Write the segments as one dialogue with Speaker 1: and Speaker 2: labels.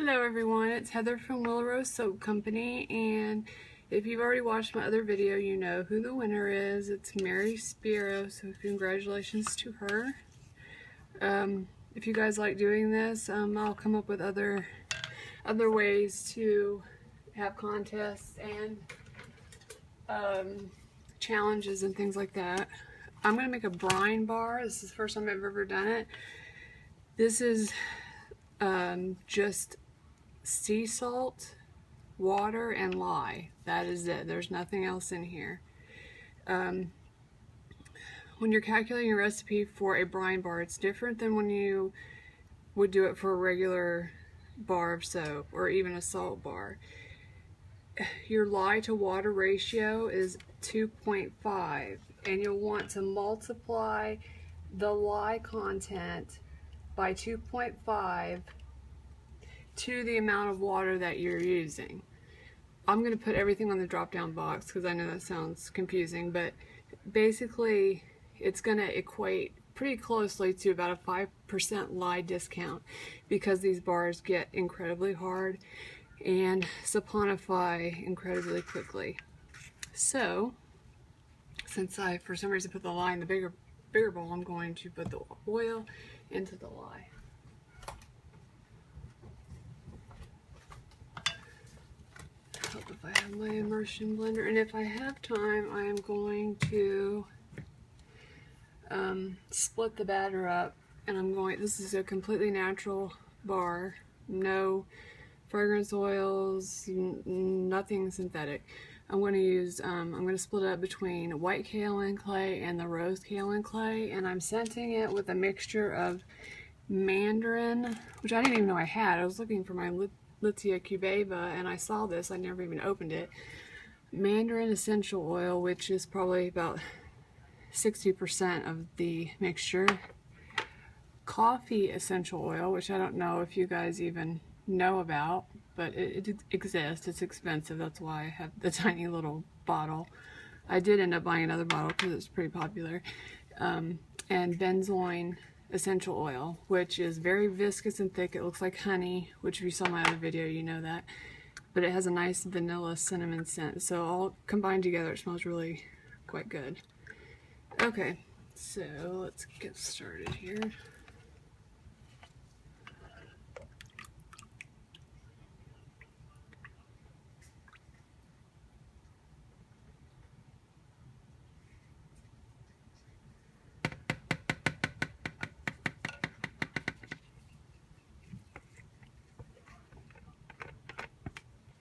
Speaker 1: Hello everyone, it's Heather from Willow Rose Soap Company, and if you've already watched my other video, you know who the winner is. It's Mary Spiro, so congratulations to her. If you guys like doing this, I'll come up with other ways to have contests and challenges and things like that. I'm going to make a brine bar. This is the first time I've ever done it. This is just sea salt, water, and lye. That is it. There's nothing else in here. When you're calculating a recipe for a brine bar, it's different than when you would do it for a regular bar of soap or even a salt bar. Your lye to water ratio is 2.5, and you'll want to multiply the lye content by 2.5 to the amount of water that you're using. I'm going to put everything on the drop down box because I know that sounds confusing, but basically it's going to equate pretty closely to about a 5% lye discount because these bars get incredibly hard and saponify incredibly quickly. So since I for some reason put the lye in the bigger bowl, I'm going to put the oil into the lye. Hope if I have my immersion blender, and if I have time, I am going to split the batter up, and this is a completely natural bar, no fragrance oils, nothing synthetic. I'm going to split it up between white kaolin clay and the rose kaolin clay, and I'm scenting it with a mixture of mandarin, which I didn't even know I had. I was looking for my Litia cubeba and I saw this. I never even opened it. Mandarin essential oil, which is probably about 60% of the mixture. Coffee essential oil, which I don't know if you guys even know about, but it exists. It's expensive. That's why I have the tiny little bottle. I did end up buying another bottle because it's pretty popular. And benzoin essential oil, which is very viscous and thick. It looks like honey, which if you saw my other video, you know that. But it has a nice vanilla cinnamon scent. So all combined together, it smells really quite good. Okay, so let's get started here.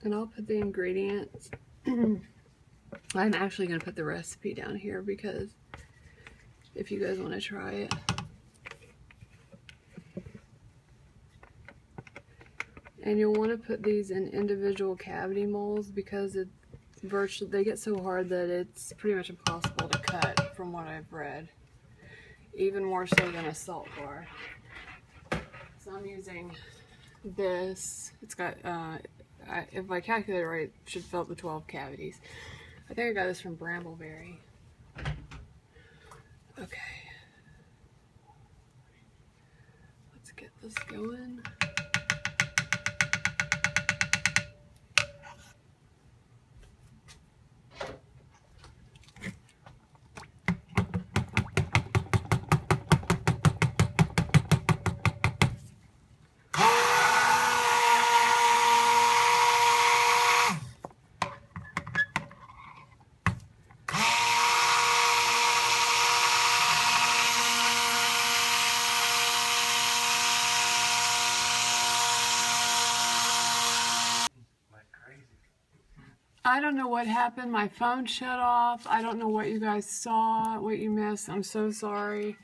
Speaker 1: And I'll put the ingredients. I'm actually going to put the recipe down here because if you guys want to try it. And you'll want to put these in individual cavity molds because they get so hard that it's pretty much impossible to cut from what I've read. Even more so than a salt bar. So I'm using this. It's got if I calculate it right, it should fill up the 12 cavities. I think I got this from Brambleberry. Okay. Let's get this going. I don't know what happened. My phone shut off. I don't know what you guys saw, what you missed. I'm so sorry.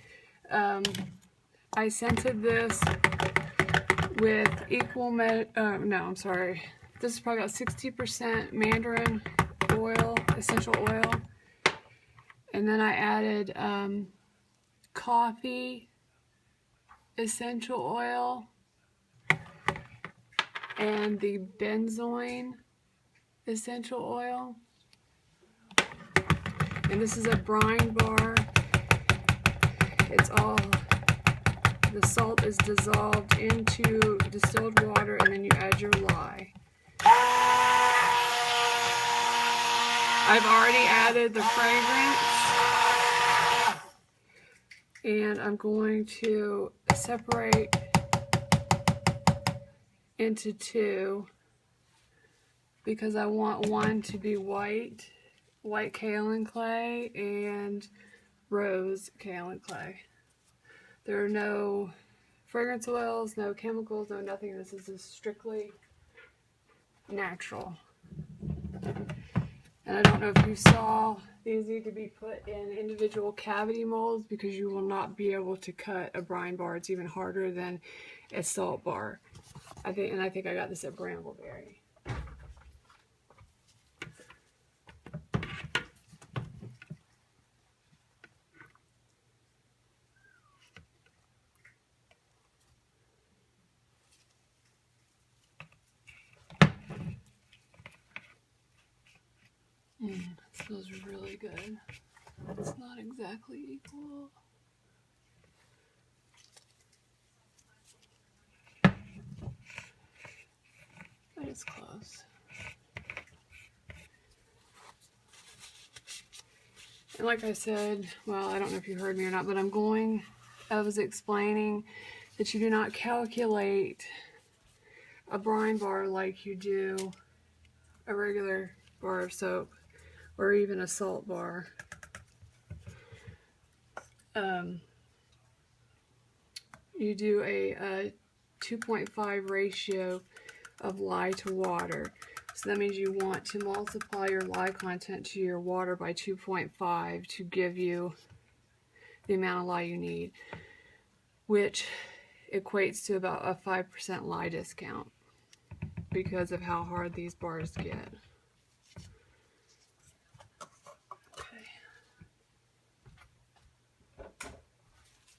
Speaker 1: I scented this with no, I'm sorry. This is probably about 60% mandarin oil, essential oil. And then I added coffee essential oil and the benzoin essential oil. And this is a brine bar. It's the salt is dissolved into distilled water, and then you add I've already added the fragrance, and I'm going to separate into two because I want one to be white kaolin clay and rose kaolin clay. There are no fragrance oils, no chemicals, no nothing. This is just strictly natural. And I don't know if you saw, these need to be put in individual cavity molds because you will not be able to cut a brine bar. It's even harder than a salt bar. I think I got this at Brambleberry. It smells really good. It's not exactly equal. But it's close. And like I said, well, I don't know if you heard me or not, but I was explaining that you do not calculate a brine bar like you do a regular bar of soap or even a salt bar. You do a 2.5 ratio of lye to water. So that means you want to multiply your lye content to your water by 2.5 to give you the amount of lye you need, which equates to about a 5% lye discount because of how hard these bars get.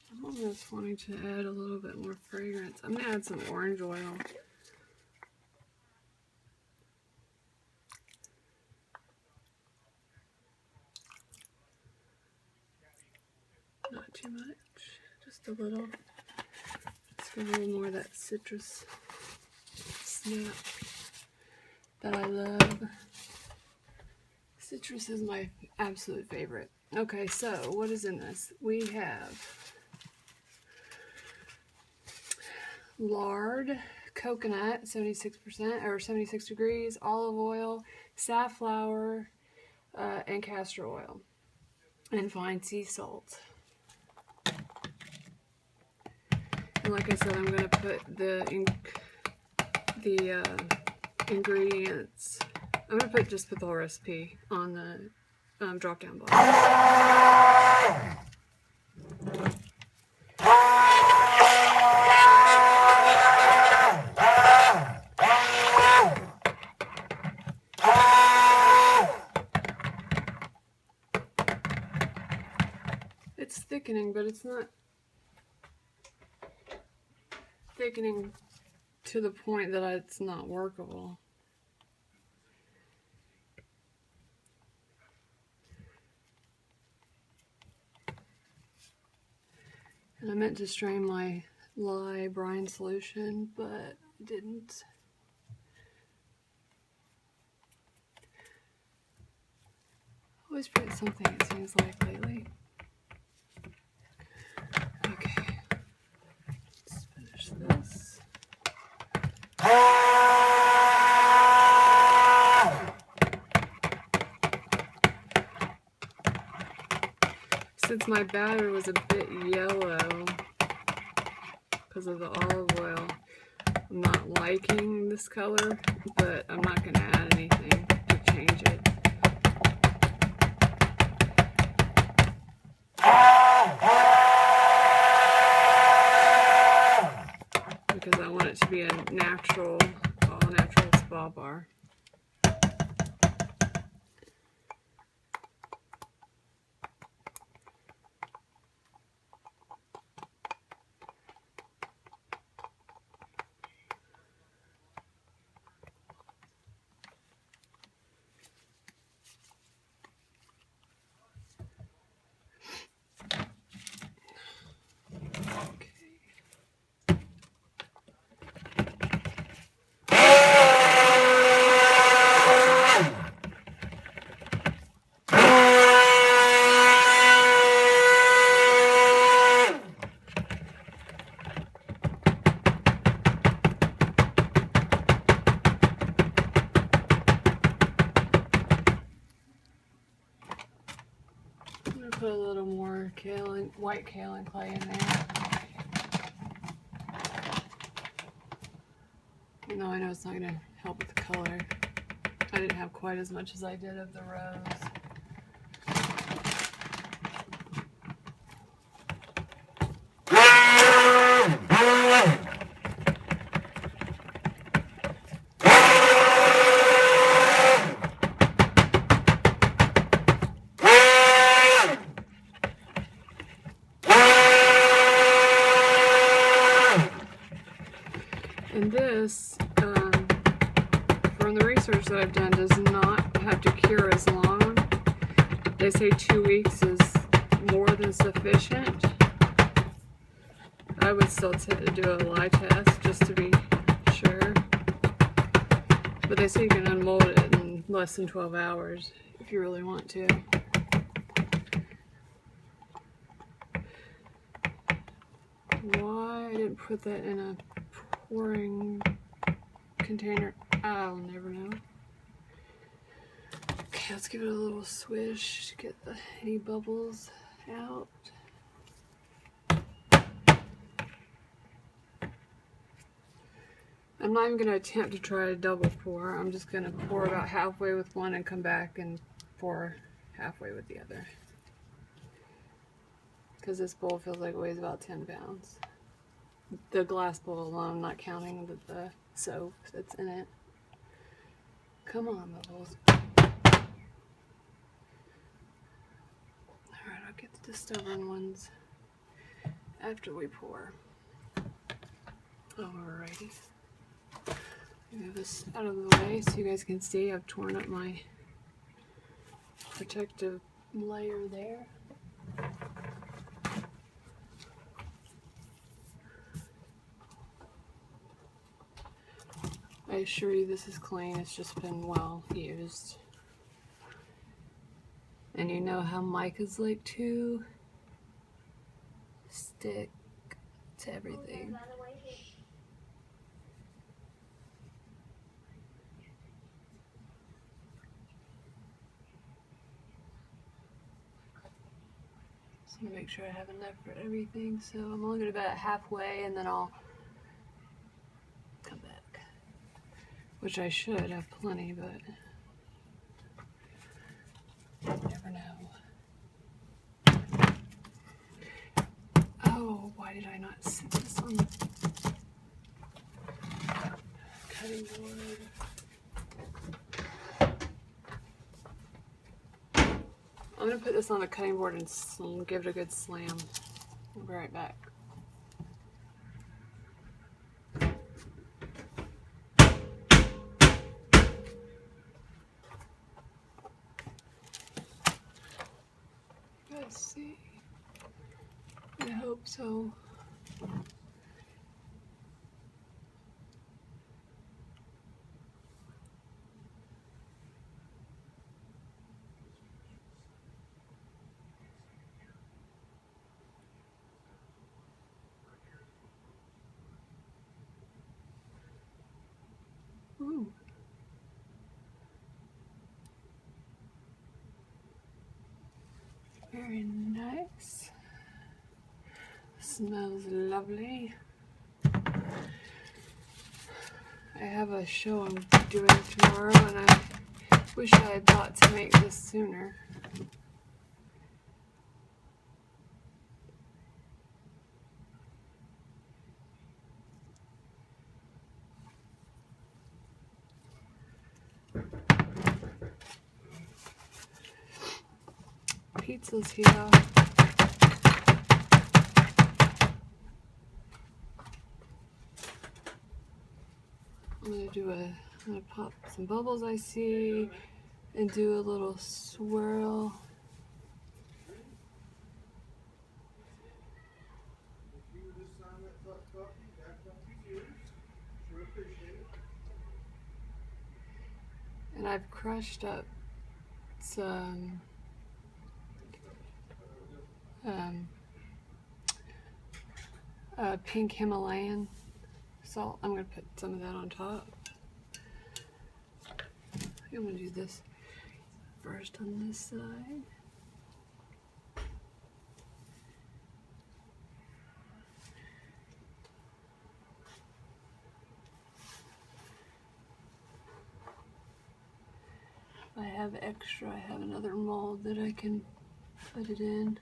Speaker 1: I'm almost wanting to add a little bit more fragrance. I'm going to add some orange oil. Not too much, just a little. Just get a little more of that citrus snap that I love. Citrus is my absolute favorite. Okay, so what is in this? We have lard, coconut, 76% or 76 degrees, olive oil, safflower, and castor oil, and fine sea salt. And like I said, I'm going to put the ingredients. I'm going to just put the whole recipe on the drop down box. It's thickening, but it's not thickening to the point that it's not workable. And I meant to strain my lye brine solution, but didn't. Always forget something, it seems like, lately. Okay, let's finish this. Since my batter was a bit yellow because of the olive oil, I'm not liking this color, but I'm not going to add anything to change it. Because I want it to be a natural, all natural spa bar. kaolin, white kaolin clay in there. Even though I know it's not going to help with the color. I didn't have quite as much as I did of the rose. And this, from the research that I've done, does not have to cure as long. They say 2 weeks is more than sufficient. I would still do a lye test just to be sure. But they say you can unmold it in less than 12 hours if you really want to. Why I didn't put that in a pouring container, I'll never know. Okay, let's give it a little swish to get any bubbles out. I'm not even going to attempt to try a double pour. I'm just going to pour about halfway with one and come back and pour halfway with the other. Because this bowl feels like it weighs about 10 pounds. The glass bowl alone, not counting the soap that's in it. Come on, bubbles. Alright, I'll get the stubborn ones after we pour. Alrighty. Move this out of the way so you guys can see I've torn up my protective layer there. I assure you this is clean, it's just been well used. And you know how micas like to stick to everything. Just want to make sure I have enough for everything, so I'm only going to about halfway and then I'll come back. Which I should have plenty, but you never know. Oh, why did I not set this on the cutting board? I'm going to put this on the cutting board and give it a good slam. I'll be right back. Let's see. I hope so. Ooh. Very nice. Smells lovely. I have a show I'm doing tomorrow and I wish I had thought to make this sooner. Pizza's here. I'm gonna pop some bubbles I see and do a little swirl. And I've crushed up some pink Himalayan salt. I'm going to put some of that on top. I'm going to do this first on this side. I have extra, I have another mold that I can put it in.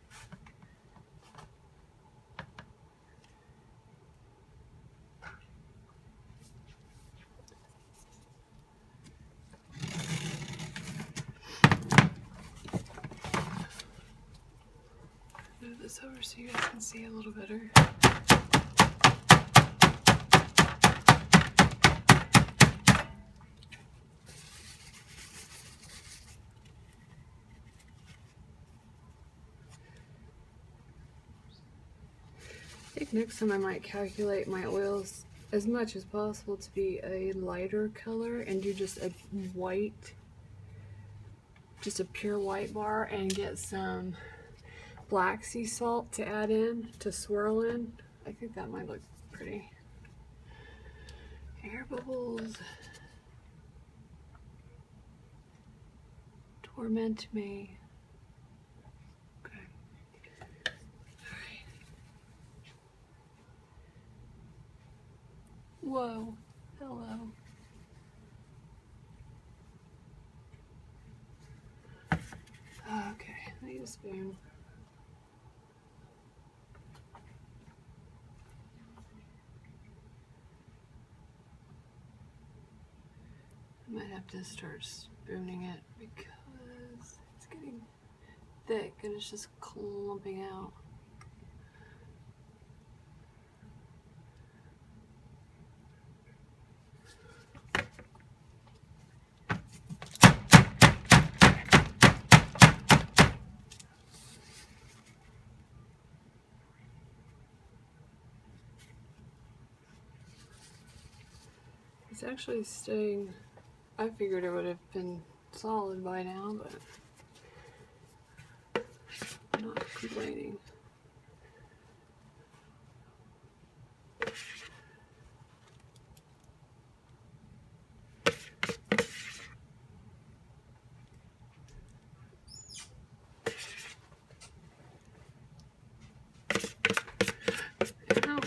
Speaker 1: Move this over so you guys can see a little better. I think next time I might calculate my oils as much as possible to be a lighter color and do just a white, just a pure white bar, and get some black sea salt to add in, to swirl in. I think that might look pretty. Air bubbles torment me. Okay. Alright. Whoa. Hello. Okay, I need a spoon. I might have to start spooning it because it's getting thick and it's just clumping out. It's actually staying. I figured it would have been solid by now, but I'm not complaining. Ow.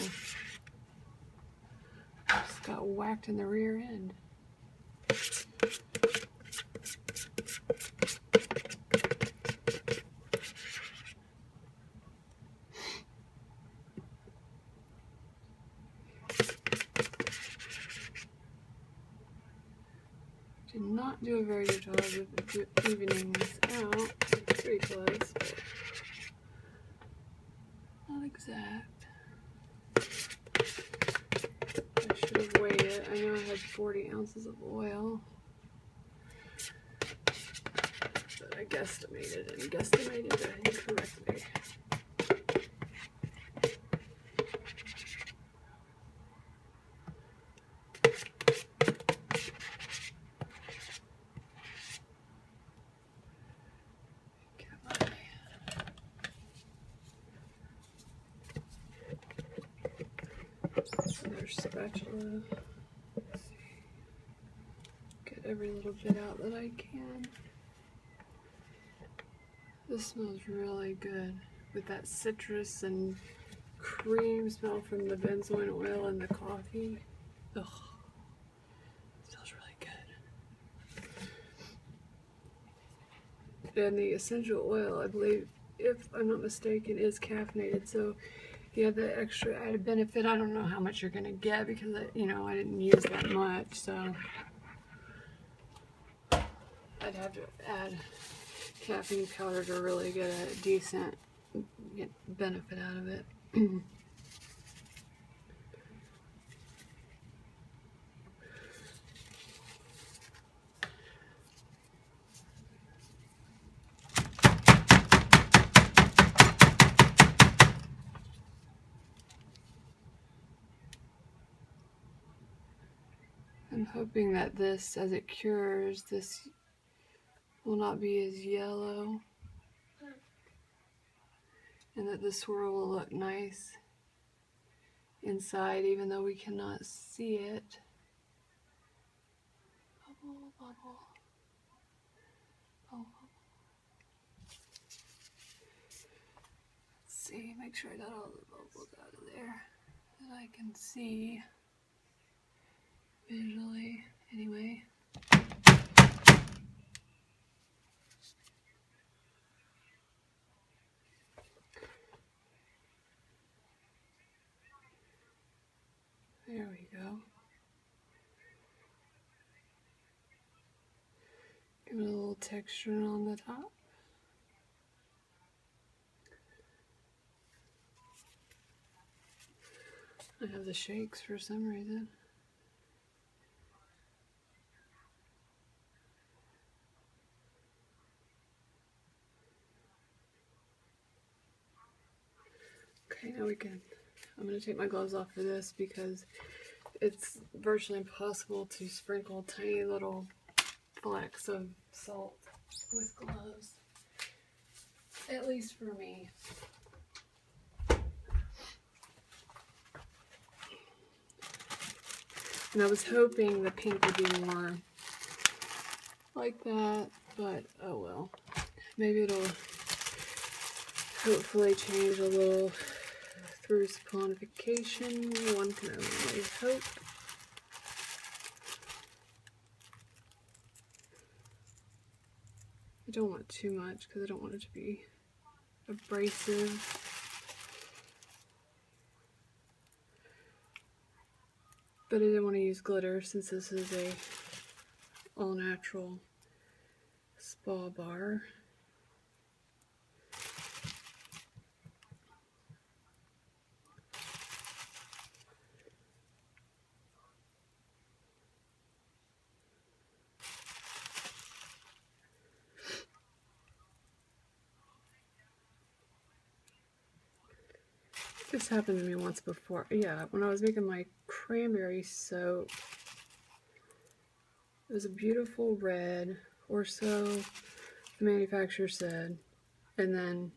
Speaker 1: Just got whacked in the rear end. Did not do a very good job of evening this out. It's pretty close, but not exact. I should have weighed it. I know I had 40 ounces of oil, but I guesstimated it incorrectly. Another spatula. Let's see. Get every little bit out that I can. This smells really good with that citrus and cream smell from the benzoin oil and the coffee. Ugh. It smells really good. And the essential oil, I believe, if I'm not mistaken, is caffeinated. So you have the extra added benefit. I don't know how much you're gonna get because I didn't use that much, so I'd have to add caffeine powder to really get a decent benefit out of it. I'm hoping that this, as it cures, this will not be as yellow, and that the swirl will look nice inside, even though we cannot see it. Bubble, bubble, bubble. Let's see, make sure I got all the bubbles out of there that I can see visually. Anyway. texture on the top. I have the shakes for some reason. Okay, now we can, I'm going to take my gloves off for this because it's virtually impossible to sprinkle tiny little flecks of salt with gloves, at least for me. And I was hoping the pink would be more like that, but oh well. Maybe it'll hopefully change a little through saponification. One can only hope. I don't want too much because I don't want it to be abrasive. But I didn't want to use glitter since this is a all-natural spa bar. This happened to me once before. Yeah, when I was making my cranberry soap, it was a beautiful red, or so the manufacturer said. And then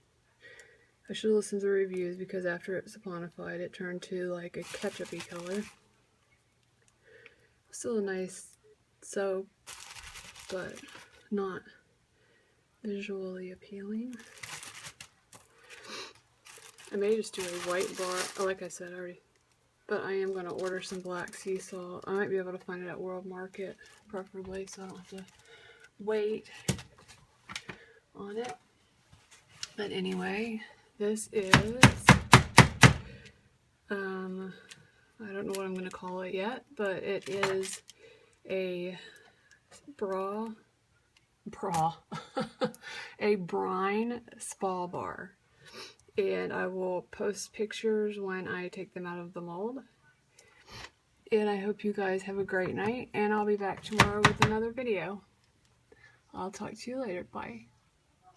Speaker 1: I should have listened to the reviews because after it saponified, it turned to like a ketchup-y color. Still a nice soap, but not visually appealing. I may just do a white bar, like I said already, but I am going to order some black sea salt. I might be able to find it at World Market, preferably, so I don't have to wait on it. But anyway, this is, I don't know what I'm going to call it yet, but it is a a brine spa bar. And I will post pictures when I take them out of the mold. And I hope you guys have a great night, and I'll be back tomorrow with another video. I'll talk to you later. Bye.